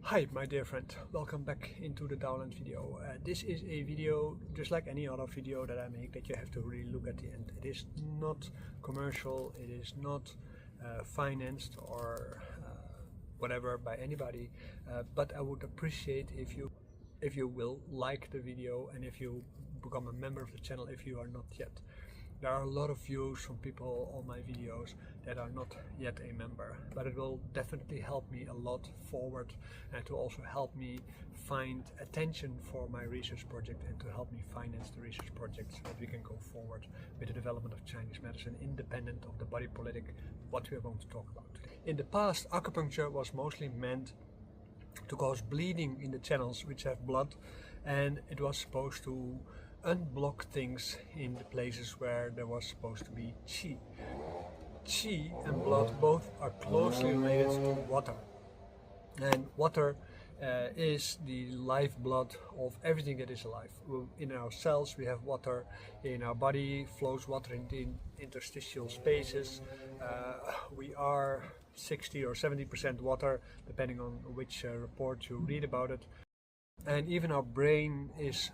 Hi my dear friend, welcome back into the Downland video. This is a video just like any other video that I make that you have to really look at the end. It is not commercial, it is not financed or whatever by anybody, but I would appreciate if you will like the video and if you become a member of the channel if you are not yet. There are a lot of views from people on my videos that are not yet a member, but it will definitely help me a lot forward and to also help me find attention for my research project and to help me finance the research project so that we can go forward with the development of Chinese medicine independent of the body politic, what we are going to talk about today. In the past, acupuncture was mostly meant to cause bleeding in the channels which have blood, and it was supposed to unblock things in the places where there was supposed to be qi. Qi and blood both are closely related to water, and water is the lifeblood of everything that is alive. In our cells we have water, in our body flows water in the interstitial spaces. We are 60 or 70% water depending on which report you read about it. And even our brain is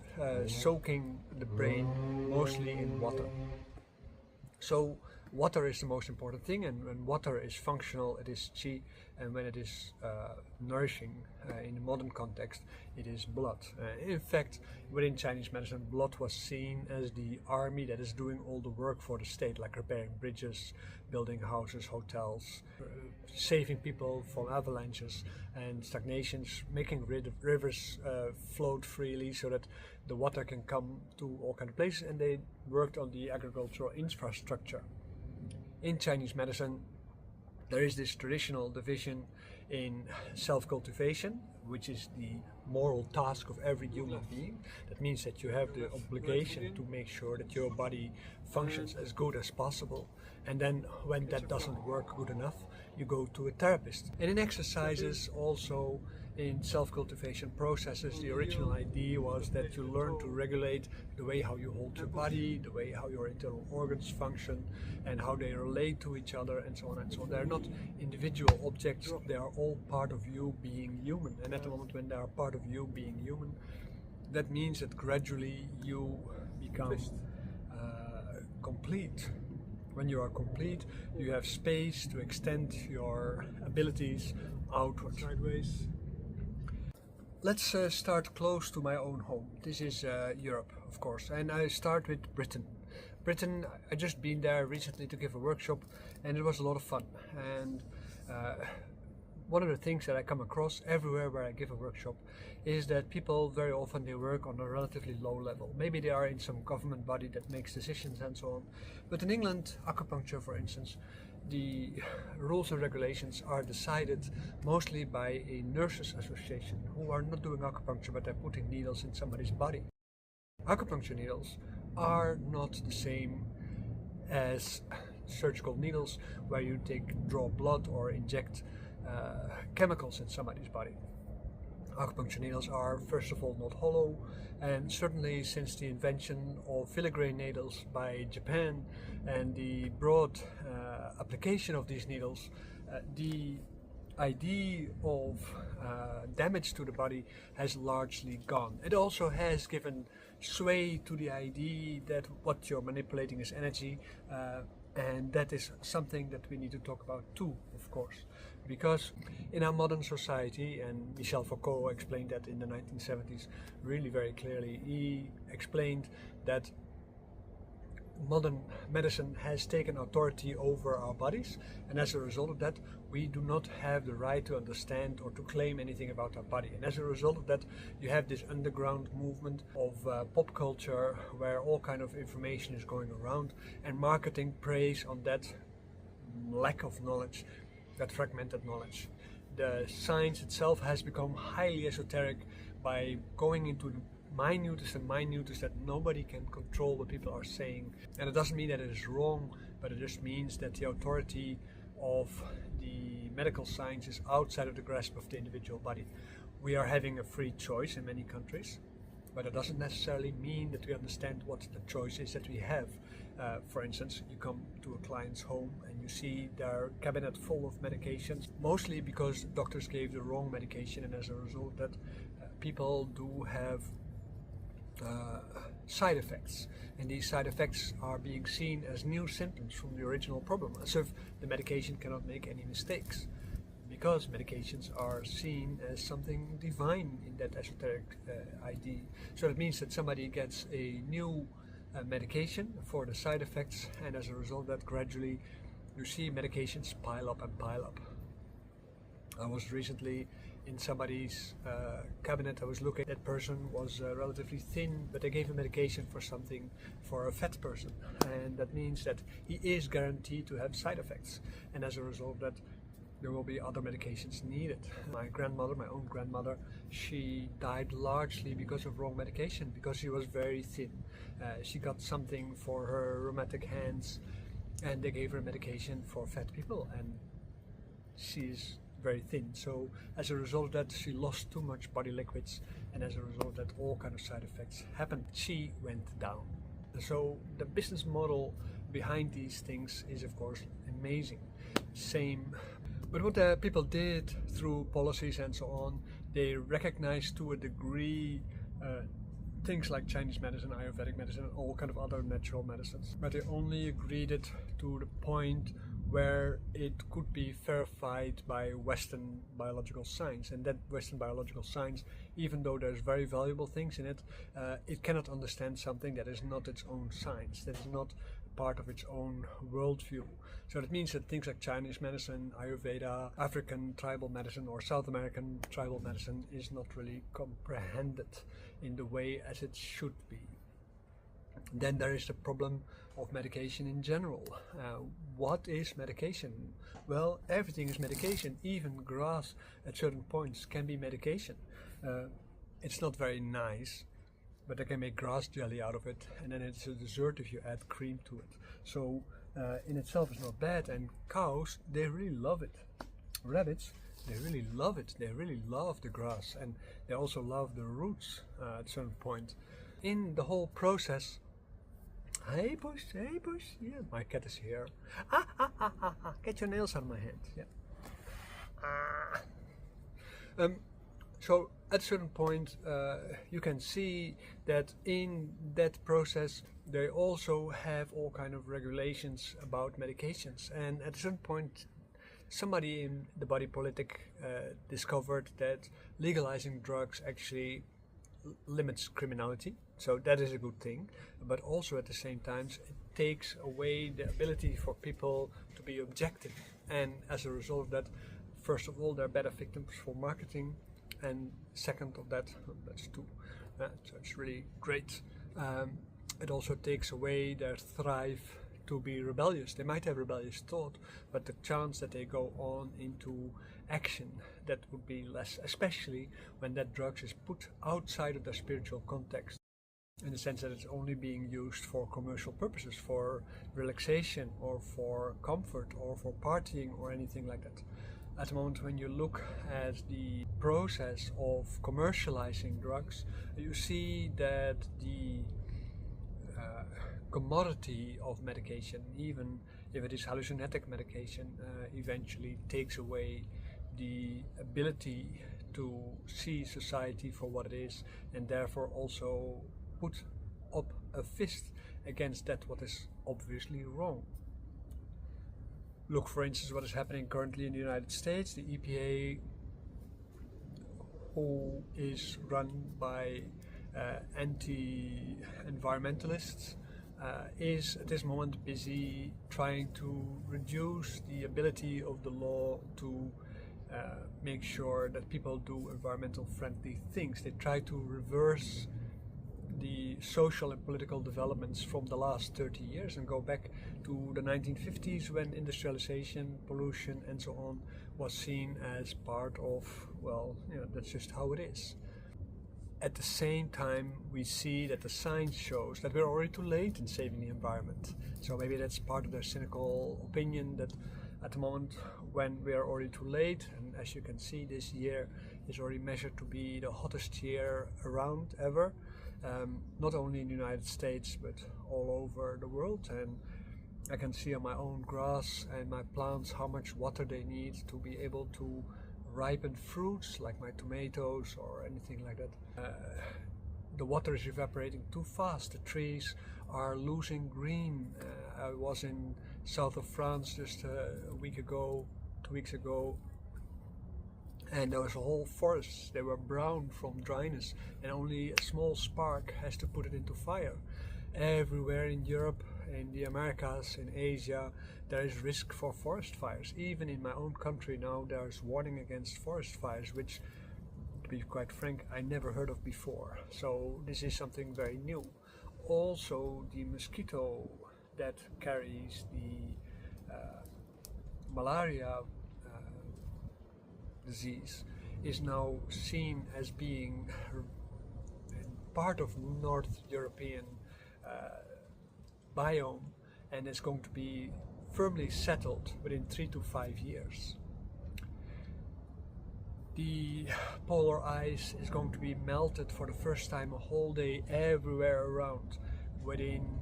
soaking the brain mostly in water. So water is the most important thing, and when water is functional it is qi, and when it is nourishing in the modern context it is blood. In fact, within Chinese medicine, blood was seen as the army that is doing all the work for the state, like repairing bridges, building houses, hotels, saving people from avalanches and stagnations, making rivers float freely so that the water can come to all kinds of places, and they worked on the agricultural infrastructure. In Chinese medicine, there is this traditional division in self-cultivation, which is the moral task of every human being. That means that you have the obligation to make sure that your body functions as good as possible. And then when that doesn't work good enough, you go to a therapist. And in exercises, also in self-cultivation processes, the original idea was that you learn to regulate the way how you hold your body, the way how your internal organs function, and how they relate to each other, and so on and so on. They're not individual objects, they are all part of you being human. And at the moment when they are part of you being human, that means that gradually you become complete. When you are complete, you have space to extend your abilities outward. Sideways. Let's start close to my own home. This is Europe, of course, and I start with Britain. Britain, I just been there recently to give a workshop, and it was a lot of fun. And one of the things that I come across everywhere where I give a workshop is that people very often they work on a relatively low level. Maybe they are in some government body that makes decisions and so on. But in England, acupuncture for instance, the rules and regulations are decided mostly by a nurses association who are not doing acupuncture but they're putting needles in somebody's body. Acupuncture needles are not the same as surgical needles where you draw blood or inject chemicals in somebody's body. Acupuncture needles are first of all not hollow, and certainly since the invention of filigree needles by Japan and the broad application of these needles, the idea of damage to the body has largely gone. It also has given sway to the idea that what you're manipulating is energy, and that is something that we need to talk about too, of course, because in our modern society, and Michel Foucault explained that in the 1970s really very clearly, he explained that modern medicine has taken authority over our bodies, and as a result of that we do not have the right to understand or to claim anything about our body. And as a result of that you have this underground movement of pop culture where all kind of information is going around, and marketing preys on that lack of knowledge, that fragmented knowledge. The science itself has become highly esoteric by going into the minutest and minutest that nobody can control what people are saying. And it doesn't mean that it is wrong, but it just means that the authority of the medical science is outside of the grasp of the individual body. We are having a free choice in many countries, but it doesn't necessarily mean that we understand what the choice is that we have. For instance, you come to a client's home and you see their cabinet full of medications, mostly because doctors gave the wrong medication, and as a result that people do have side effects, and these side effects are being seen as new symptoms from the original problem, as if the medication cannot make any mistakes, because medications are seen as something divine in that esoteric idea. So it means that somebody gets a new medication for the side effects, and as a result that gradually you see medications pile up and pile up. I was recently in somebody's cabinet. I was looking. That person was relatively thin, but they gave him medication for something for a fat person, and that means that he is guaranteed to have side effects, and as a result that there will be other medications needed. My grandmother, my own grandmother, she died largely because of wrong medication, because she was very thin. She got something for her rheumatic hands, and they gave her medication for fat people, and she's very thin. So as a result of that, she lost too much body liquids, and as a result of that, all kind of side effects happened. She went down. So the business model behind these things is of course amazing. Same. But what the people did through policies and so on, they recognized to a degree things like Chinese medicine, Ayurvedic medicine, and all kind of other natural medicines. But they only agreed it to the point where it could be verified by Western biological science. And that Western biological science, even though there's very valuable things in it, it cannot understand something that is not its own science, that is not part of its own worldview. So that means that things like Chinese medicine, Ayurveda, African tribal medicine, or South American tribal medicine is not really comprehended in the way as it should be. Then there is the problem of medication in general. What is medication? Well, everything is medication. Even grass at certain points can be medication. It's not very nice, but they can make grass jelly out of it, and then it's a dessert if you add cream to it. So in itself it's not bad, and cows, they really love it. Rabbits, they really love it. They really love the grass, and they also love the roots at a certain point. In the whole process, hey Push, yeah, my cat is here. Get your nails out of my hand, yeah. So at a certain point you can see that in that process they also have all kind of regulations about medications, and at a certain point somebody in the body politic discovered that legalizing drugs actually limits criminality, so that is a good thing, but also at the same time it takes away the ability for people to be objective, and as a result of that, first of all, they're better victims for marketing, and second of that, that's two, so it's really great. It also takes away their thrive to be rebellious. They might have rebellious thought, but the chance that they go on into action, that would be less, especially when that drug is put outside of the spiritual context, in the sense that it's only being used for commercial purposes, for relaxation or for comfort or for partying or anything like that. At the moment when you look at the process of commercializing drugs, you see that the commodity of medication, even if it is hallucinogenic medication, eventually takes away the ability to see society for what it is, and therefore also put up a fist against that what is obviously wrong. Look, for instance, what is happening currently in the United States. The EPA, who is run by anti-environmentalists, is at this moment busy trying to reduce the ability of the law to make sure that people do environmental friendly things. They try to reverse the social and political developments from the last 30 years and go back to the 1950s, when industrialization, pollution and so on was seen as part of, well, you know, that's just how it is. At the same time, we see that the science shows that we're already too late in saving the environment. So maybe that's part of their cynical opinion, that at the moment when we are already too late, and as you can see, this year is already measured to be the hottest year around ever, not only in the United States but all over the world. And I can see on my own grass and my plants how much water they need to be able to ripen fruits like my tomatoes or anything like that. The water is evaporating too fast. The trees are losing green. I was in south of France just a week ago, 2 weeks ago, and there was a whole forest. They were brown from dryness, and only a small spark has to put it into fire. Everywhere in Europe, in the Americas, in Asia, there is risk for forest fires. Even in my own country now, there is warning against forest fires, which, to be quite frank, I never heard of before. So this is something very new. Also, the mosquito that carries the malaria disease is now seen as being part of North European biome, and is going to be firmly settled within 3 to 5 years. The polar ice is going to be melted for the first time a whole day everywhere around within,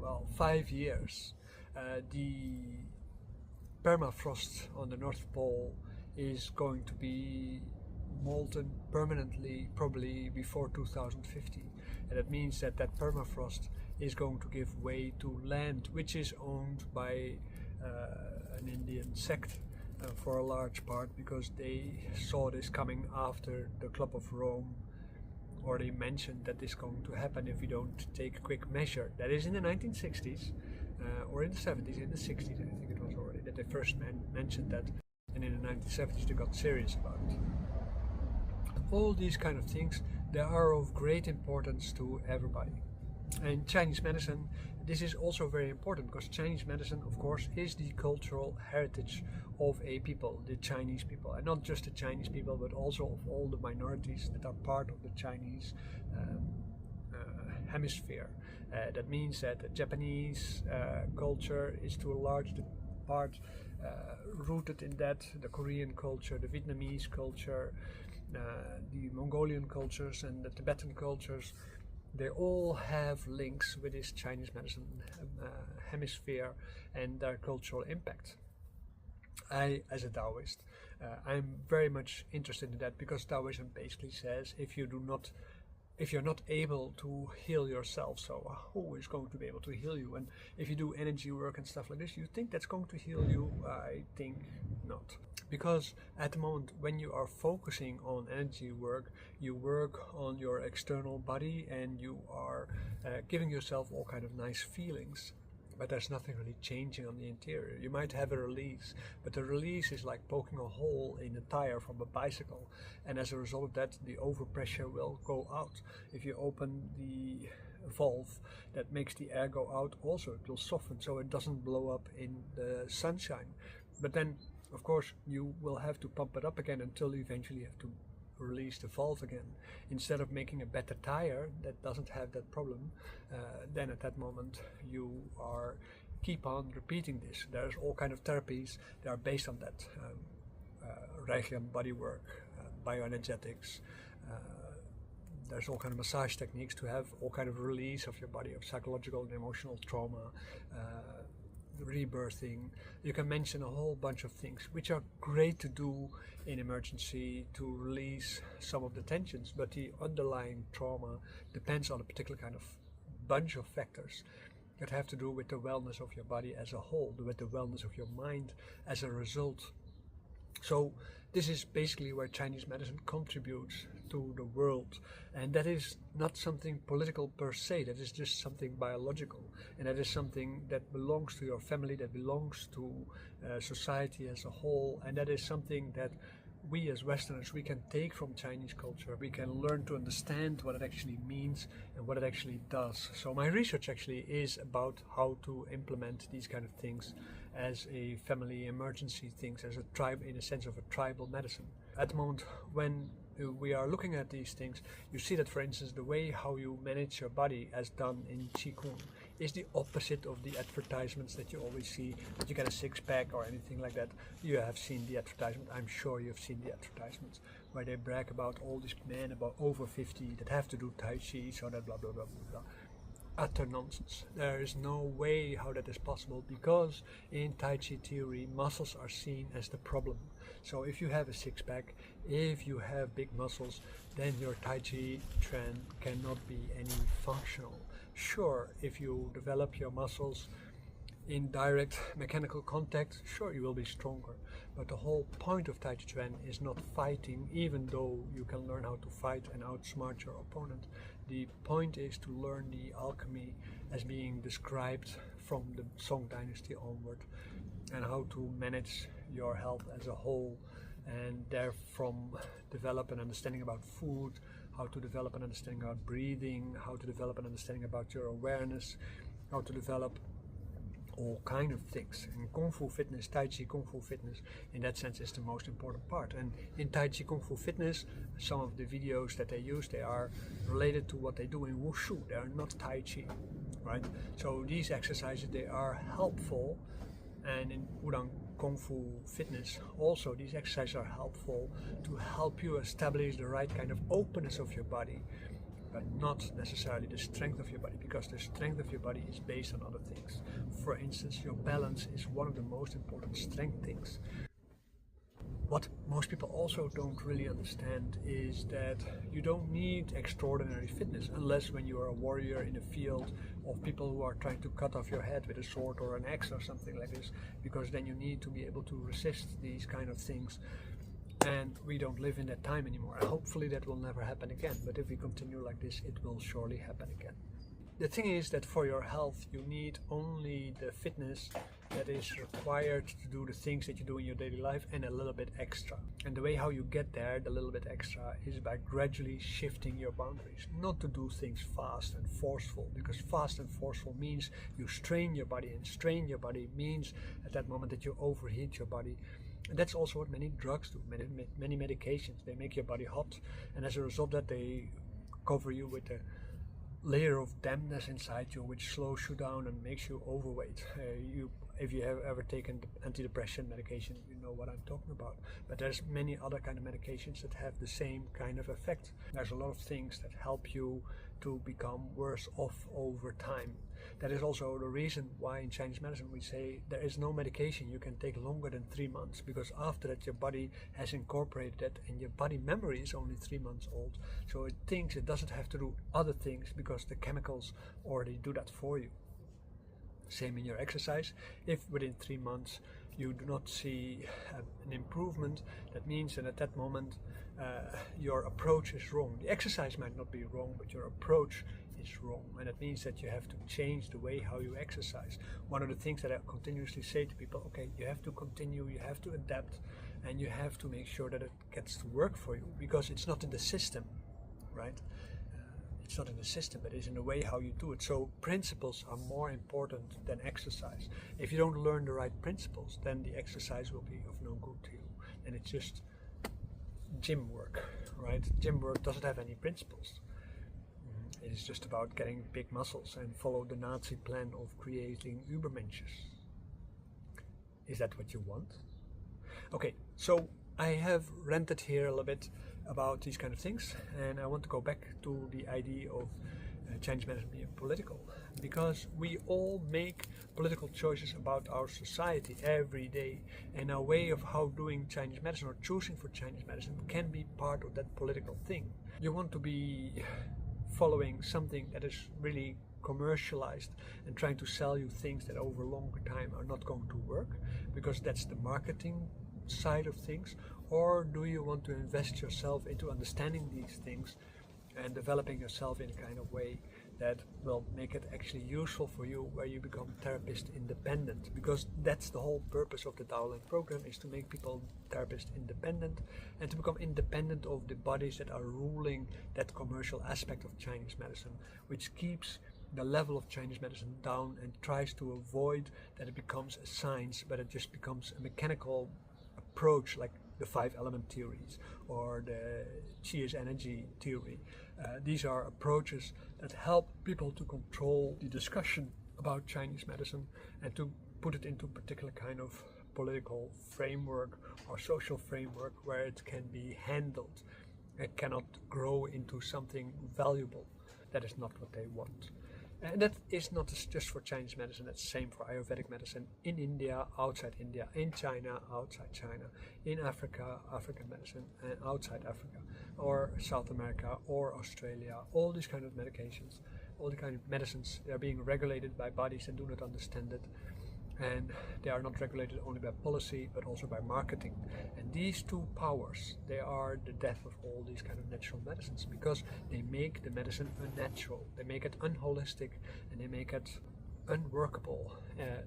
well, 5 years. The permafrost on the North Pole is going to be molten permanently probably before 2050, and that means that that permafrost is going to give way to land which is owned by an Indian sect for a large part, because they saw this coming after the Club of Rome, or they mentioned that this is going to happen if we don't take quick measure. That is in the 1960s or in the 70s, in the 60s I think it was already, that they first mentioned that, and in the 1970s they got serious about it. All these kind of things, they are of great importance to everybody. And Chinese medicine, this is also very important, because Chinese medicine, of course, is the cultural heritage of a people, the Chinese people, and not just the Chinese people, but also of all the minorities that are part of the Chinese hemisphere. That means that the Japanese culture is to a large part rooted in that, the Korean culture, the Vietnamese culture, the Mongolian cultures and the Tibetan cultures. They all have links with this Chinese medicine hemisphere and their cultural impact. I, as a Taoist, I'm very much interested in that, because Taoism basically says if you're not able to heal yourself, so who is going to be able to heal you? And if you do energy work and stuff like this, you think that's going to heal you? I think not. Because at the moment when you are focusing on energy work, you work on your external body and you are giving yourself all kind of nice feelings, but there's nothing really changing on the interior. You might have a release, but the release is like poking a hole in a tire from a bicycle, and as a result of that, the overpressure will go out. If you open the valve that makes the air go out, also it will soften so it doesn't blow up in the sunshine. But then, of course, you will have to pump it up again until you eventually have to release the valve again. Instead of making a better tire that doesn't have that problem, then at that moment you keep on repeating this. There's all kind of therapies that are based on that. Reichian bodywork, bioenergetics, there's all kind of massage techniques to have all kind of release of your body, of psychological and emotional trauma, rebirthing. You can mention a whole bunch of things which are great to do in emergency to release some of the tensions, but the underlying trauma depends on a particular kind of bunch of factors that have to do with the wellness of your body as a whole, with the wellness of your mind as a result. So this is basically where Chinese medicine contributes to the world, and that is not something political per se, that is just something biological, and that is something that belongs to your family, that belongs to society as a whole, and that is something that we as Westerners, we can take from Chinese culture. We can learn to understand what it actually means and what it actually does. So my research actually is about how to implement these kind of things as a family emergency things, as a tribe, in a sense of a tribal medicine. At the moment when we are looking at these things, you see that, for instance, the way how you manage your body as done in Qigong is the opposite of the advertisements that you always see, that you get a six-pack or anything like that. You have seen the advertisement, I'm sure you've seen the advertisements, where they brag about all these men about over 50 that have to do Tai Chi, so that blah blah blah blah blah. Utter nonsense. There is no way how that is possible, because in Tai Chi theory muscles are seen as the problem. So if you have a six-pack, if you have big muscles, then your Tai Chi Chuan cannot be any functional. Sure, if you develop your muscles in direct mechanical contact, sure, you will be stronger. But the whole point of Tai Chi Chuan is not fighting, even though you can learn how to fight and outsmart your opponent. The point is to learn the alchemy as being described from the Song Dynasty onward, and how to manage your health as a whole, and therefrom develop an understanding about food, how to develop an understanding about breathing, how to develop an understanding about your awareness, how to develop all kind of things. And Kung Fu Fitness, Tai Chi Kung Fu Fitness, in that sense is the most important part. And in Tai Chi Kung Fu Fitness, some of the videos that they use, they are related to what they do in Wushu. They are not Tai Chi, right? So these exercises, they are helpful. And in Wudang Kung Fu Fitness, also these exercises are helpful to help you establish the right kind of openness of your body, but not necessarily the strength of your body, because the strength of your body is based on other things. For instance, your balance is one of the most important strength things. What most people also don't really understand is that you don't need extraordinary fitness, unless when you are a warrior in a field of people who are trying to cut off your head with a sword or an axe or something like this, because then you need to be able to resist these kind of things. And we don't live in that time anymore. And hopefully that will never happen again. But if we continue like this, it will surely happen again. The thing is that for your health, you need only the fitness that is required to do the things that you do in your daily life, and a little bit extra. And the way how you get there, the little bit extra, is by gradually shifting your boundaries. Not to do things fast and forceful, because fast and forceful means you strain your body, and strain your body means at that moment that you overheat your body. And that's also what many drugs do, many medications. They make your body hot, and as a result that they cover you with a layer of dampness inside you, which slows you down and makes you overweight. If you have ever taken antidepressant medication, you know what I'm talking about. But there's many other kind of medications that have the same kind of effect. There's a lot of things that help you to become worse off over time. That is also the reason why in Chinese medicine we say there is no medication you can take longer than 3 months, because after that your body has incorporated it, and your body memory is only 3 months old, so it thinks it doesn't have to do other things because the chemicals already do that for you. Same in your exercise. If within 3 months you do not see an improvement, that means that at that moment your approach is wrong. The exercise might not be wrong, but your approach is wrong, and it means that you have to change the way how you exercise. One of the things that I continuously say to people, okay, you have to continue, you have to adapt, and you have to make sure that it gets to work for you, because it's not in the system, right? It's not in the system, but it's in the way how you do it. So principles are more important than exercise. If you don't learn the right principles, then the exercise will be of no good to you, and it's just gym work, right? Gym work doesn't have any principles. It is just about getting big muscles and follow the Nazi plan of creating Übermensches. Is that what you want? Okay, so I have ranted here a little bit about these kind of things, and I want to go back to the idea of Chinese medicine being political, because we all make political choices about our society every day, and our way of how doing Chinese medicine or choosing for Chinese medicine can be part of that political thing. You want to be following something that is really commercialized and trying to sell you things that over a longer time are not going to work, because that's the marketing side of things? Or do you want to invest yourself into understanding these things and developing yourself in a kind of way that will make it actually useful for you, where you become therapist independent? Because that's the whole purpose of the Daoland program, is to make people therapist independent and to become independent of the bodies that are ruling that commercial aspect of Chinese medicine, which keeps the level of Chinese medicine down and tries to avoid that it becomes a science, but it just becomes a mechanical approach, like the 5-element theories or the chi is energy theory. These are approaches that help people to control the discussion about Chinese medicine and to put it into a particular kind of political framework or social framework where it can be handled. It cannot grow into something valuable. That is not what they want. And that is not just for Chinese medicine, that's the same for Ayurvedic medicine in India, outside India, in China, outside China, in Africa, African medicine, and outside Africa, or South America, or Australia. All these kind of medications, all the kind of medicines, they are being regulated by bodies that do not understand it. And they are not regulated only by policy, but also by marketing. And these two powers, they are the death of all these kind of natural medicines, because they make the medicine unnatural, they make it unholistic, and they make it unworkable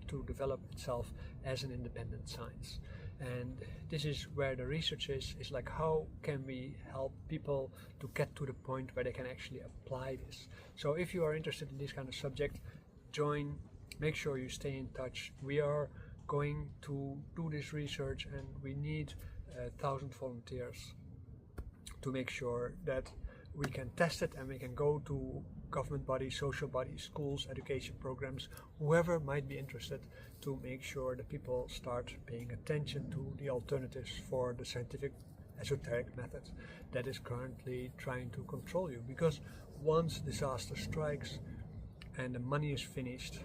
to develop itself as an independent science. And this is where the research is like, how can we help people to get to the point where they can actually apply this? So if you are interested in this kind of subject, join. Make sure you stay in touch. We are going to do this research and we need 1,000 volunteers to make sure that we can test it and we can go to government bodies, social bodies, schools, education programs, whoever might be interested, to make sure that people start paying attention to the alternatives for the scientific esoteric method that is currently trying to control you. Because once disaster strikes and the money is finished,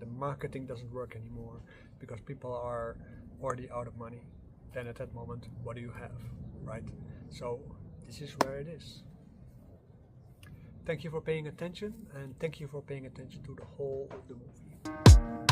the marketing doesn't work anymore because people are already out of money, then at that moment, what do you have, right? So this is where it is. Thank you for paying attention, and thank you for paying attention to the whole of the movie.